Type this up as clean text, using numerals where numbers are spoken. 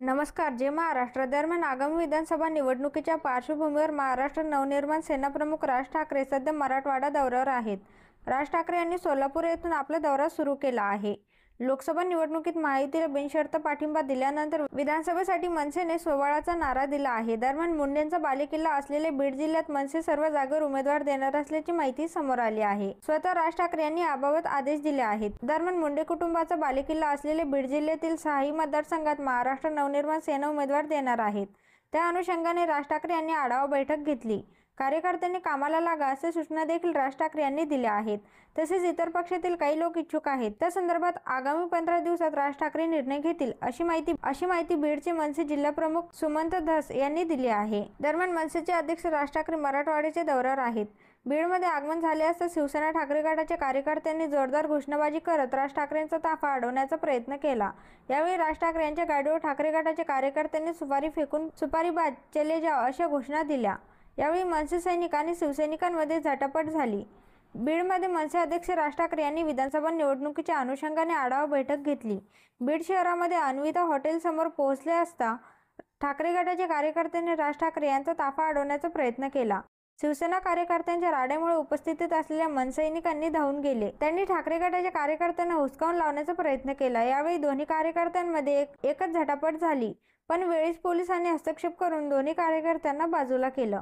नमस्कार. जय महाराष्ट्र. दरम्यान आगामी विधानसभा निवडणुकीच्या पार्श्वभूमीवर महाराष्ट्र नवनिर्माण सेनाप्रमुख राज ठाकरे सध्या मराठवाडा दौऱ्यावर आहेत. राज ठाकरे यांनी सोलापूर येथून आपला दौरा सुरू केला आहे. लोकसभा निवडणुकीत महायुतीला बिनशर्त पाठिंबा दिल्यानंतर विधानसभेसाठी मनसेने सोवळाचा नारा दिला आहे. दरम्यान मुंडेंचा बालेकिल्ला असलेल्या बीड जिल्ह्यात मनसे सर्व जागेवर उमेदवार देणार असल्याची माहिती समोर आली आहे. स्वतः राज ठाकरे यांनी याबाबत आदेश दिले आहेत. दरम्यान मुंडे कुटुंबाचा बालेकिल्ला असलेल्या बीड जिल्ह्यातील 6ही मतदारसंघात महाराष्ट्र नवनिर्माण सेना उमेदवार देणार आहेत. त्या अनुषंगाने राज ठाकरे यांनी आढावा बैठक घेतली. कार्यकर्त्यांनी कामाला लागा असे सूचना देखील राज ठाकरे यांनी दिल्या आहेत. तसेच इतर पक्षातील काही लोक इच्छुक आहेत त्या संदर्भात आगामी 15 दिवसात राज ठाकरे निर्णय घेतील अशी माहिती बीडचे मनसे जिल्हाप्रमुख सुमंत धस यांनी दिली आहे. दरम्यान मनसेचे अध्यक्ष राज ठाकरे मराठवाड्याच्या दौऱ्यावर आहेत. बीडमध्ये आगमन झाले असता शिवसेना ठाकरे गटाच्या कार्यकर्त्यांनी जोरदार घोषणाबाजी करत राज ठाकरेंचा ताफा अडवण्याचा प्रयत्न केला. यावेळी राज ठाकरे यांच्या गाडीवर ठाकरे गटाच्या कार्यकर्त्यांनी सुपारी फेकून सुपारीबाज चले जाओ अशा घोषणा दिल्या. यावेळी मनसे सैनिक आणि शिवसैनिकांमध्ये झटापट झाली. बीडमध्ये मनसे अध्यक्ष राज ठाकरे यांनी विधानसभा निवडणुकीच्या अनुषंगाने आढावा बैठक घेतली. बीड शहरामध्ये अन्विता हॉटेल समोर पोहोचले असता ठाकरे गटाच्या कार्यकर्त्यांनी राज ठाकरे यांचा ताफा अडवण्याचा प्रयत्न केला. शिवसेना कार्यकर्त्यांच्या राड्यामुळे उपस्थितीत असलेल्या मनसैनिकांनी धावून गेले. त्यांनी ठाकरे गटाच्या कार्यकर्त्यांना हुसकावून लावण्याचा प्रयत्न केला. यावेळी दोन्ही कार्यकर्त्यांमध्ये एकच झटापट झाली, पण वेळीच पोलिसांनी हस्तक्षेप करून दोन्ही कार्यकर्त्यांना बाजूला केलं.